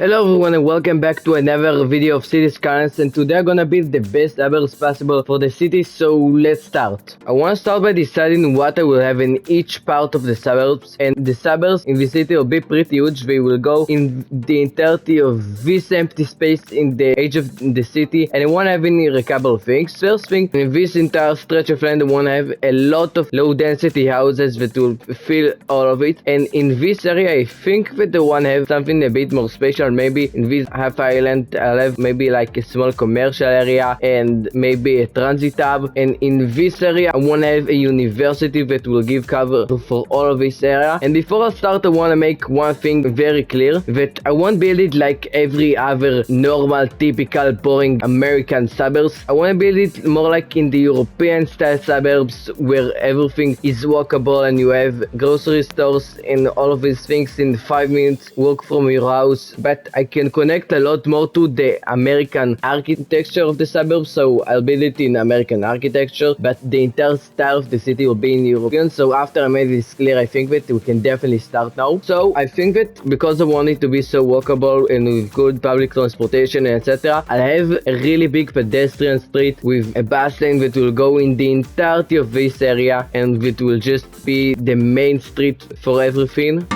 Hello everyone and welcome back to another video of City Skylines, and today I'm gonna build the best suburbs possible for the city, so let's start. I wanna start by deciding what I will have in each part of the suburbs, and the suburbs in the city will be pretty huge. They will go in the entirety of this empty space in the edge of the city, and I wanna have in here a couple of things. First thing, in this entire stretch of land I wanna have a lot of low density houses that will fill all of it, and in this area I think that I wanna have something a bit more special. Maybe in this half island I'll have maybe like a small commercial area and maybe a transit hub, and in this area I want to have a university that will give cover for all of this area. And before I start I want to make one thing very clear, that I won't build it like every other normal typical boring American suburbs. I want to build it more like in the European style suburbs where everything is walkable and you have grocery stores and all of these things in 5 minutes walk from your house, but I can connect a lot more to the American architecture of the suburbs, so I'll build it in American architecture, but the entire style of the city will be in European. So after I made this clear, I think that we can definitely start now. So I think that because I want it to be so walkable and with good public transportation and etc., I'll have a really big pedestrian street with a bus lane that will go in the entirety of this area, and it will just be the main street for everything.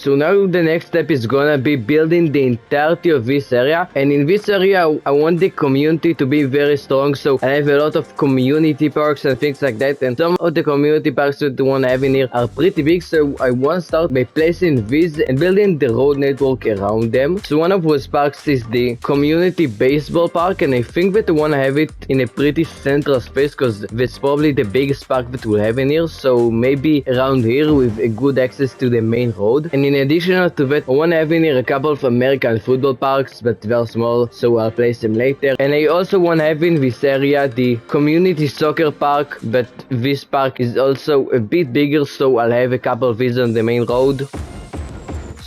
So now the next step is gonna be building the entirety of this area, and in this area I want the community to be very strong, so I have a lot of community parks and things like that, and some of the community parks that I want to have in here are pretty big, so I want to start by placing these and building the road network around them. So one of those parks is the community baseball park, and I think that I want to have it in a pretty central space because that's probably the biggest park that we'll have in here, so maybe around here with a good access to the main road. And in addition to that, I want to have in here a couple of American football parks, but they're small, so I'll place them later. And I also want to have in this area the community soccer park, but this park is also a bit bigger, so I'll have a couple of these on the main road.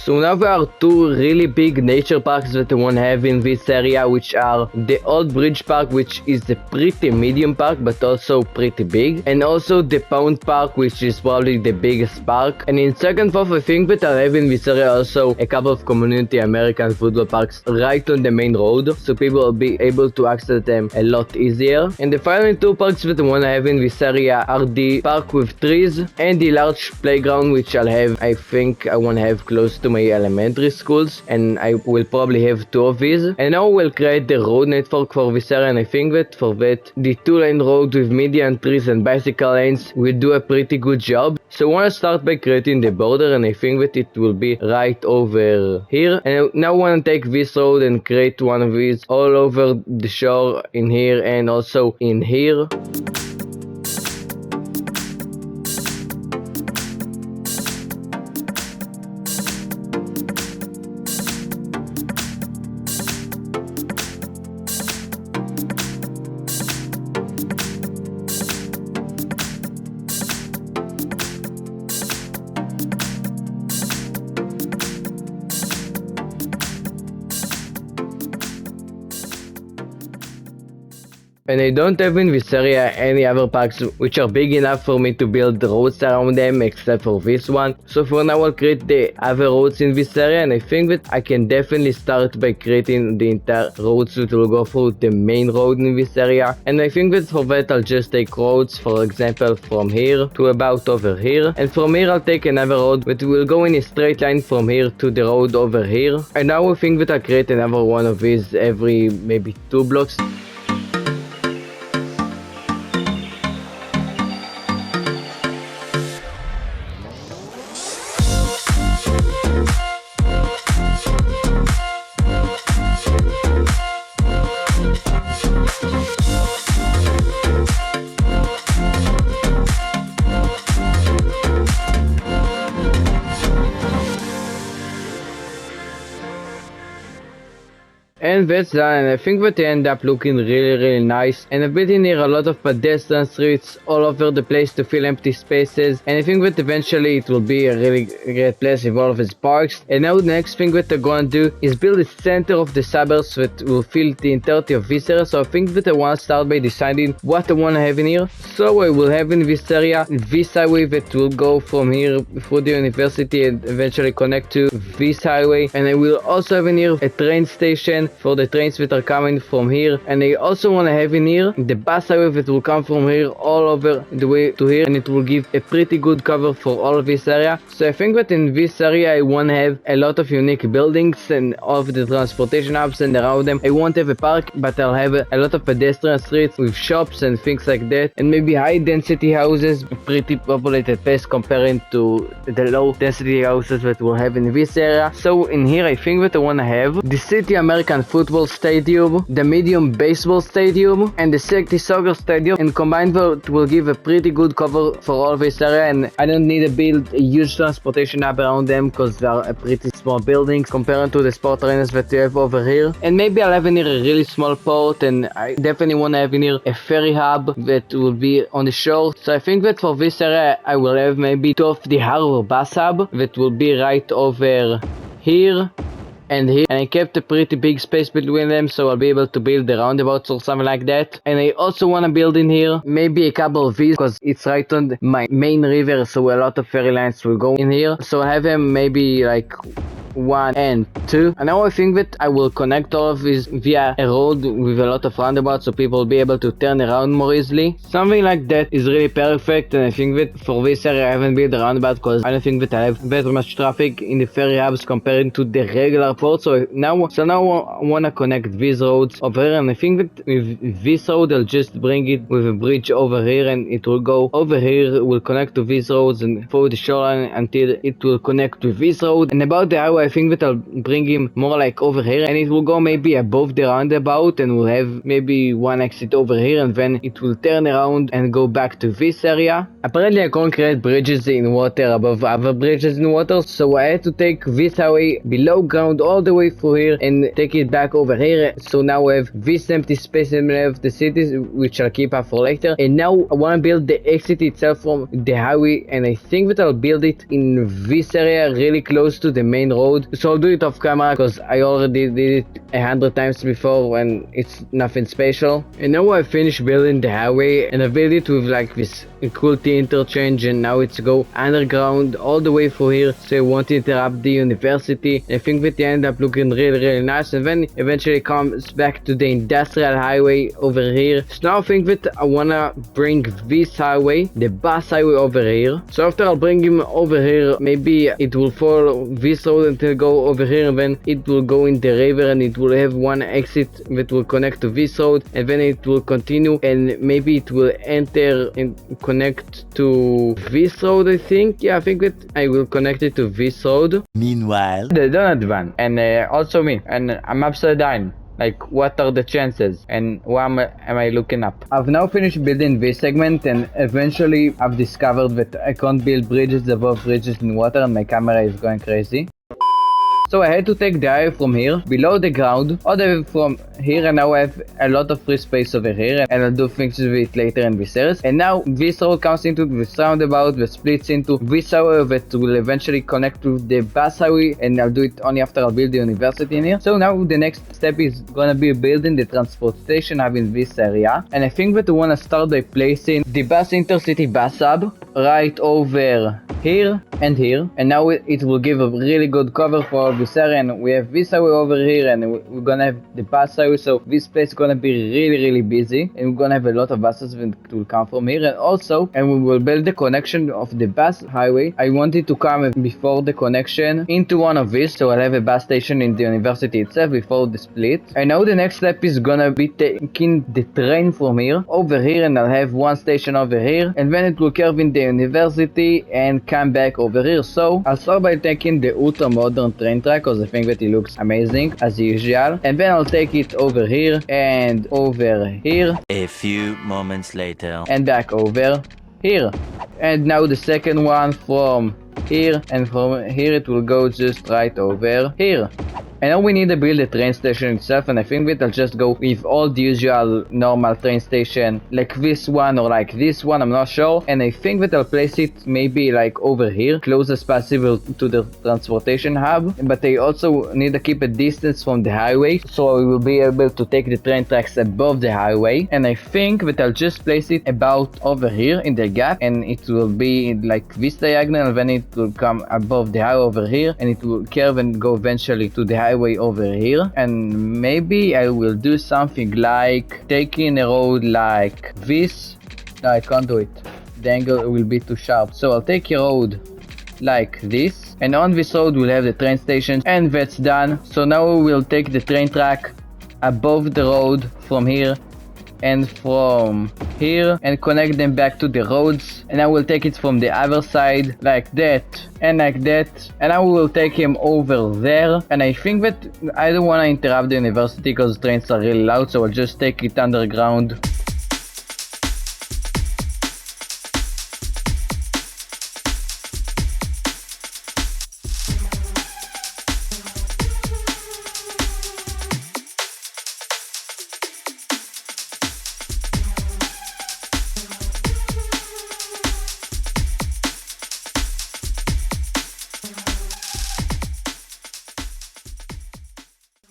So now there are two really big nature parks that I want to have in this area, which are the Old Bridge Park, which is a pretty medium park but also pretty big, and also the Pound Park, which is probably the biggest park. And in second fourth I think that I have in this area also a couple of community American football parks right on the main road, so people will be able to access them a lot easier. And the final two parks that I want to have in this area are the park with trees and the large playground, which I'll have, I think I want to have close to my elementary schools, and I will probably have two of these. And now we'll create the road network for this area, and I think that for that the 2-lane road with median trees and bicycle lanes will do a pretty good job. So I want to start by creating the border, and I think that it will be right over here. And now I want to take this road and create one of these all over the shore in here and also in here. And I don't have in this area any other parks which are big enough for me to build roads around them except for this one. So for now I'll create the other roads in this area, and I think that I can definitely start by creating the entire roads that will go through the main road in this area. And I think that for that I'll just take roads, for example from here to about over here, and from here I'll take another road that will go in a straight line from here to the road over here. And now I think that I'll create another one of these every maybe 2 blocks. then that's done, and I think that they end up looking really nice. And I've built in here a lot of pedestrian streets all over the place to fill empty spaces, and I think that eventually it will be a really great place with all of its parks. And now the next thing that I'm gonna do is build the center of the suburbs that will fill the entirety of this area. So I think that I want to start by deciding what I want to have in here. So I will have in this area this highway that will go from here through the university and eventually connect to this highway. And I will also have in here a train station for the trains that are coming from here. And I also want to have in here the bus highway that will come from here all over the way to here, and it will give a pretty good cover for all of this area. So I think that in this area I want to have a lot of unique buildings and all of the transportation hubs, and around them I won't have a park, but I'll have a lot of pedestrian streets with shops and things like that, and maybe high density houses, pretty populated place comparing to the low density houses that we'll have in this area. So in here I think that I want to have the City American Football Stadium, the Medium Baseball Stadium, and the City Soccer Stadium, and combined that will give a pretty good cover for all of this area. And I don't need to build a huge transportation hub around them because they are a pretty small buildings compared to the sport arenas that you have over here. And maybe I'll have in here a really small port, and I definitely want to have in here a ferry hub that will be on the shore. So I think that for this area I will have maybe two of the harbor bus hub that will be right over here and here, and I kept a pretty big space between them, so I'll be able to build the roundabouts or something like that. And I also want to build in here maybe a couple of these because it's right on my main river, so a lot of ferry lines will go in here. So I have them maybe like 1 and 2, and now I think that I will connect all of these via a road with a lot of roundabouts so people will be able to turn around more easily. Something like that is really perfect, and I think that for this area I haven't built a roundabout because I don't think that I have very much traffic in the ferry hubs compared to the regular port. So now I want to connect these roads over here, and I think that with this road I'll just bring it with a bridge over here, and it will go over here, it will connect to these roads and follow the shoreline until it will connect with this road. And about the highway I think that I'll bring him more like over here, and it will go maybe above the roundabout, and we'll have maybe one exit over here, and then it will turn around and go back to this area. Apparently I can't create bridges in water above other bridges in water, so I had to take this highway below ground all the way through here and take it back over here. So now we have this empty space and we have the cities, which I'll keep up for later. And now I want to build the exit itself from the highway, and I think that I'll build it in this area really close to the main road. So I'll do it off camera because I already did it 100 times before and it's nothing special. And now I finished building the highway, and I built it with like this cool T interchange, and now it's go underground all the way through here, so I won't interrupt the university. I think that they end up looking really nice, and then eventually comes back to the industrial highway over here. So now I think that I wanna bring this highway, the bus highway, over here. So after I'll bring him over here, maybe it will follow this road until go over here, and then it will go in the river, and it will have one exit that will connect to this road, and then it will continue, and maybe it will enter and connect to this road. I think, yeah, I think that I will connect it to this road. Meanwhile, The donut van, and also me, and I'm upside down. Like, what are the chances, and what am I looking up? I've now finished building this segment, and eventually I've discovered that I can't build bridges above bridges in water, and my camera is going crazy. So I had to take the highway from here, below the ground, all the way from here, and now I have a lot of free space over here, and I'll do things with it later in this series. And now this road comes into this roundabout that splits into this highway that will eventually connect to the bus highway, and I'll do it only after I'll build the university in here. So now the next step is gonna be building the transportation hub in this area, and I think that I wanna start by placing the bus intercity bus hub right over here and here, and now it will give a really good cover for this area. And we have this highway over here, and we're gonna have the bus highway, so this place is gonna be really busy, and we're gonna have a lot of buses that will come from here. And we will build the connection of the bus highway. I want it to come before the connection into one of these, so I'll have a bus station in the university itself before the split. And now the next step is gonna be taking the train from here over here, and I'll have one station over here, and then it will curve in the university and come back over here. So I'll start by taking the ultra modern train track because I think that it looks amazing as usual, and then I'll take it over here and over here, a few moments later, and back over here. And now the second one from here, and from here it will go just right over here. And now we need to build a train station itself, and I think that I'll just go with all the usual normal train station, like this one or like this one, I'm not sure. And I think that I'll place it maybe like over here, close as possible to the transportation hub. But I also need to keep a distance from the highway, so I will be able to take the train tracks above the highway. And I think that I'll just place it about over here in the gap, and it will be like this diagonal, then it will come above the highway over here, and it will curve and go eventually to the highway over here. And maybe I will do something like taking a road like this. No, I can't do it, the angle will be too sharp, so I'll take a road like this, and on this road we'll have the train station, and that's done. So now we will take the train track above the road from here and from here and connect them back to the roads, and I will take it from the other side like that and like that, and I will take him over there. And I think that I don't want to interrupt the university because trains are really loud, so I'll just take it underground.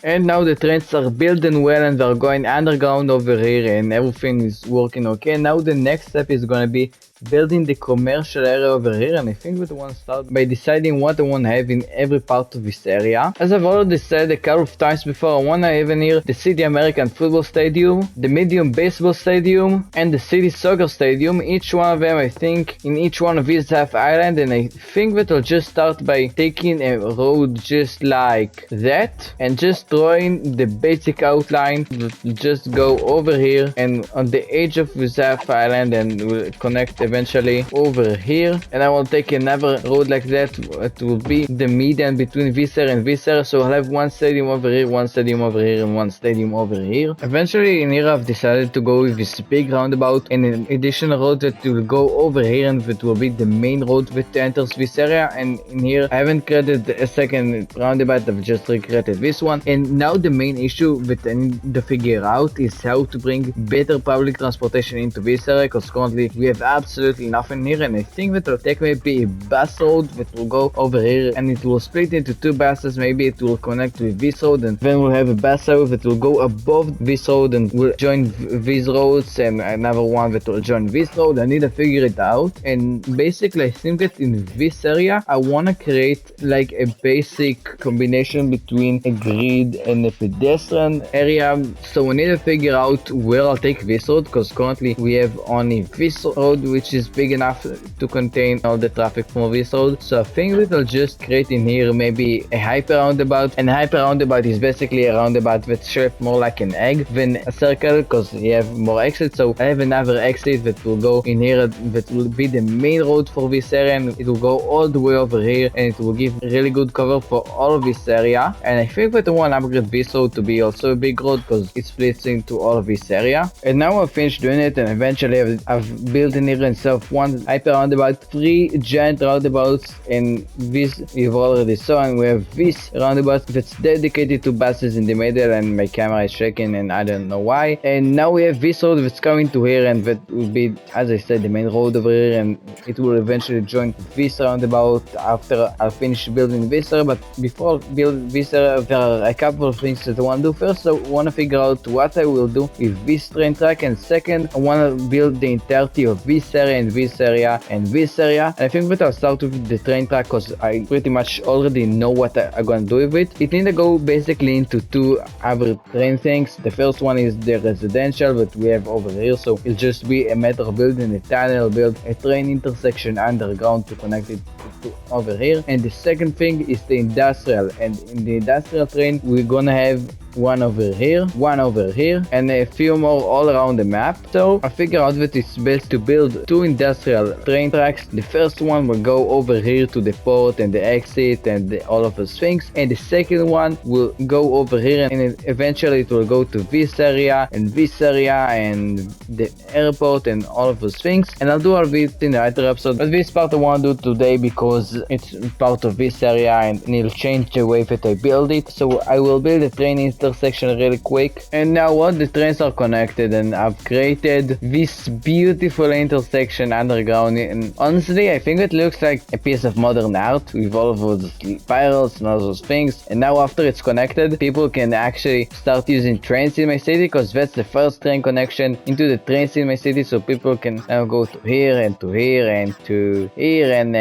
And now the trains are built and well, and they're going underground over here, and everything is working okay. Now the next step is gonna be building the commercial area over here, and I think we want to start by deciding what I want to have in every part of this area. As I've already said a couple of times before, I want to have in here the City American Football Stadium, the Medium Baseball Stadium, and the City Soccer Stadium. Each one of them, I think, in each one of these have island, and I think that I'll just start by taking a road just like that, and just drawing the basic outline that will just go over here and on the edge of this half island, and will connect eventually over here. And I will take another road like that. It will be the median between this area and this area, so I'll have one stadium over here, one stadium over here, and one stadium over here. Eventually in here I've decided to go with this big roundabout and an additional road that will go over here, and that will be the main road that enters this area. And in here I haven't created a second roundabout, I've just recreated this one. And now the main issue that I need to figure out is how to bring better public transportation into this area, because currently we have absolutely nothing here. And I think that I'll take maybe a bus road that will go over here, and it will split into two buses. Maybe it will connect with this road, and then we'll have a bus road that will go above this road and will join these roads, and another one that will join this road. I need to figure it out. And basically I think that in this area I want to create like a basic combination between a grid and a pedestrian area. So we need to figure out where I'll take this road, because currently we have only this road which is big enough to contain all the traffic from this road. So I think that I'll just create in here maybe a hyper roundabout. And a hyper roundabout is basically a roundabout that's shaped more like an egg than a circle, because you have more exits. So I have another exit that will go in here, that will be the main road for this area, and it will go all the way over here, and it will give really good cover for all of this area. And I think that I want to upgrade this road to be also a big road, because it splits into all of this area. And now I've finished doing it, and eventually I've built in here itself one hyper roundabout, three giant roundabouts, and this you've already saw. And we have this roundabout that's dedicated to buses in the middle, and my camera is shaking and I don't know why. And now we have this road that's coming to here, and that will be, as I said, the main road over here, and it will eventually join this roundabout after I finish building this area. But before I build this area, there are a couple of things that I want to do. First, I want to figure out what I will do with this train track, and second, I want to build the entirety of this area and this area and this area. And I think that I'll start with the train track, because I pretty much already know what I'm gonna do with it. It needs to go basically into two other train things. The first one is the residential that we have over here, so it'll just be a matter of building a tunnel, build a train intersection underground to connect it to over here. And the second thing is the industrial, and in the industrial train we're gonna have one over here, one over here, and a few more all around the map. So I figure out that it's best to build two industrial train tracks. The first one will go over here to the port and the exit and all of those things, and the second one will go over here and eventually it will go to this area and the airport and all of those things. And I'll do all of it in the later episode, but this part I want to do today because it's part of this area and it'll change the way that I build it. So I will build a train intersection really quick. And now what, the trains are connected and I've created this beautiful intersection underground, and honestly I think it looks like a piece of modern art with all of those spirals and all those things. And now after it's connected, people can actually start using trains in my city, because that's the first train connection into the trains in my city. So people can now go to here and to here and to here, and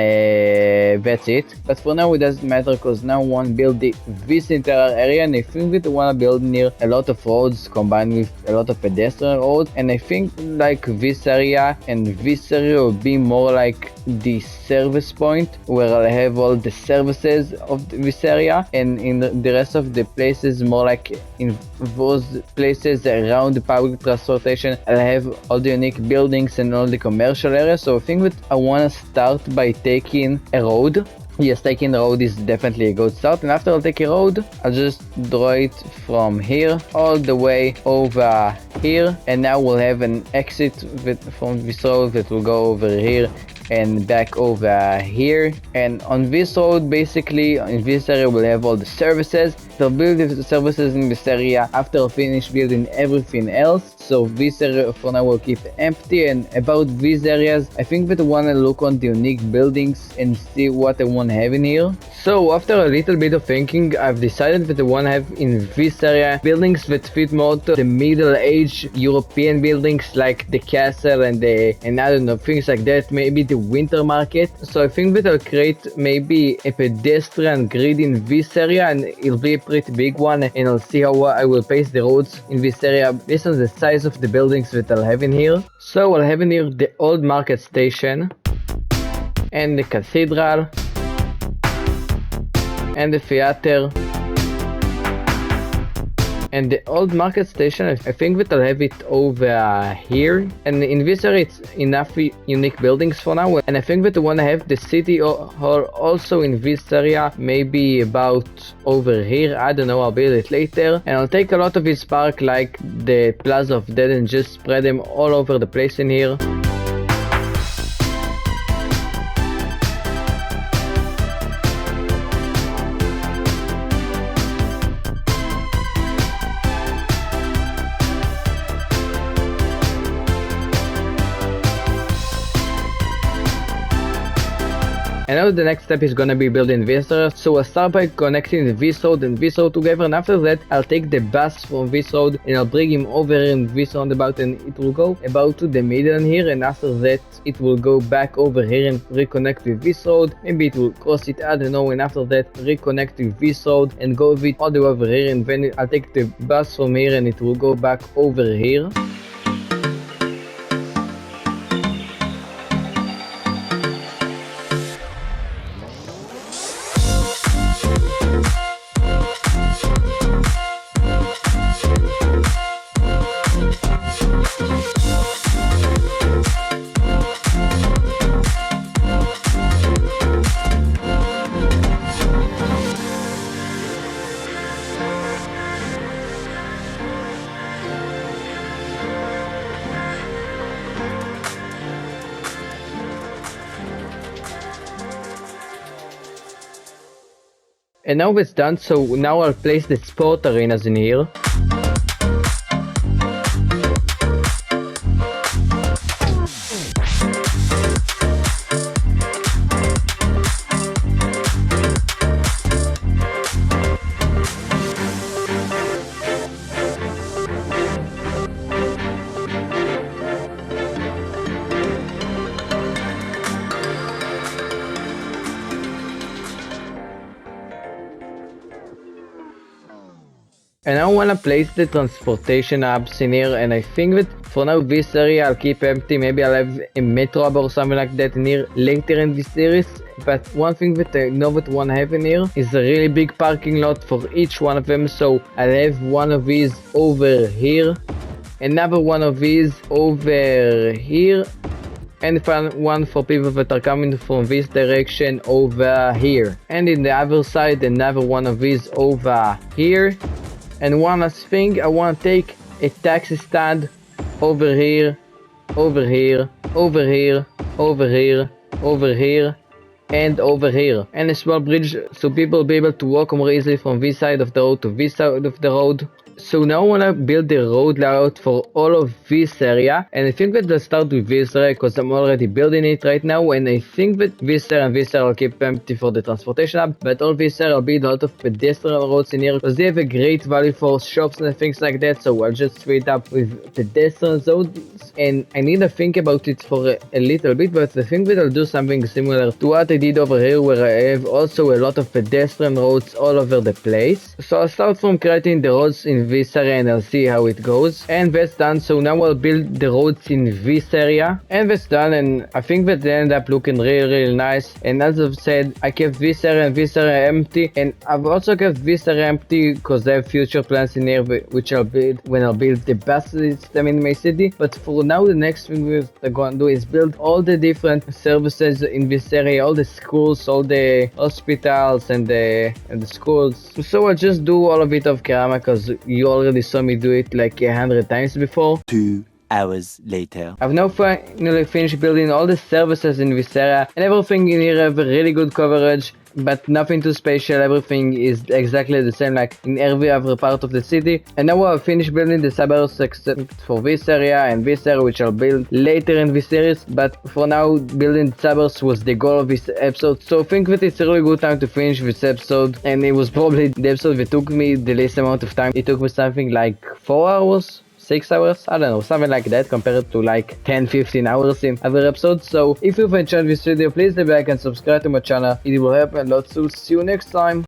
that's it. But for now it doesn't matter, because now I want to build this entire area, and I think that I want to build near a lot of roads combined with a lot of pedestrian roads. And I think like this area and this area will be more like the service point where I'll have all the services of this area, and in the rest of the places more like in those places around the public transportation I'll have all the unique buildings and all the commercial areas. So I think that I want to start by taking a road. Yes, taking the road is definitely a good start, and after I'll take a road, I'll just draw it from here all the way over here, and now we'll have an exit from this road that will go over here and back over here. And on this road, basically in this area, we'll have all the services. So build the services in this area after I finish building everything else. So this area for now will keep empty, and about these areas I think that I want to look on the unique buildings and see what I want to have in here. So after a little bit of thinking, I've decided that I want to have in this area buildings that fit more to the middle-aged European buildings, like the castle and I don't know, things like that, maybe the winter market. So I think that I'll create maybe a pedestrian grid in this area, and it'll be a pretty big one, and I'll see how I will place the roads in this area based on the size of the buildings that I'll have in here. So I'll have in here the old market station and the cathedral and the theater. And the old market station, I think that I'll have it over here. And in this area, it's enough unique buildings for now. And I think that I want to have the city hall also in this area, maybe about over here. I don't know, I'll build it later. And I'll take a lot of this park, like the Plaza of Dead, and just spread them all over the place in here. And now the next step is gonna be building this area. So I'll start by connecting this road and this road together, and after that I'll take the bus from this road and I'll bring him over in this roundabout, and it will go about to the middle here, and after that it will go back over here and reconnect with this road. Maybe it will cross it, I don't know, and after that reconnect with this road and go with it all the way over here, and then I'll take the bus from here and it will go back over here. And now it's done, so now I'll place the sport arenas in here. And I wanna place the transportation hubs in here, and I think that for now this area I'll keep empty. Maybe I'll have a metro hub or something like that in here later in this series. but one thing that I know that one have in here is a really big parking lot for each one of them. So I'll have one of these over here, another one of these over here, and one for people that are coming from this direction over here, and in the other side another one of these over here. And one last thing, I want to take a taxi stand over here, over here, over here, over here, over here, and over here, and a small bridge so people will be able to walk more easily from this side of the road to this side of the road. So now I wanna build the road layout for all of this area, and I think that I'll start with this area because I'm already building it right now, and I think that this area and this area I'll keep empty for the transportation hub, but all this area I'll build a lot of pedestrian roads in here because they have a great value for shops and things like that, so I'll just fill it up with pedestrian zones, and I need to think about it for a little bit, but I think that I'll do something similar to what I did over here where I have also a lot of pedestrian roads all over the place. So I'll start from creating the roads in this area and I'll see how it goes, and that's done. So now I'll build the roads in this area, and that's done, and I think that they end up looking really nice. And as I've said, I kept this area and this area empty, and I've also kept this area empty because I have future plans in here which I'll build when I'll build the bus system in my city. But for now the next thing we're going to do is build all the different services in this area, all the schools, all the hospitals and the schools. So I'll just do all of it off camera because you already saw me do it like 100 times before. 2 hours later. I've now finally finished building all the services in this area, and everything in here have a really good coverage, but nothing too special. Everything is exactly the same like in every other part of the city. And now I've finished building the suburbs except for this area and this area, which I'll build later in this series. But for now, building the suburbs was the goal of this episode, so I think that it's a really good time to finish this episode, and it was probably the episode that took me the least amount of time. It took me something like 4 hours, 6 hours, I don't know, something like that, compared to like 10-15 hours in other episodes. So if you've enjoyed this video, please leave a like and subscribe to my channel, it will help a lot. So see you next time.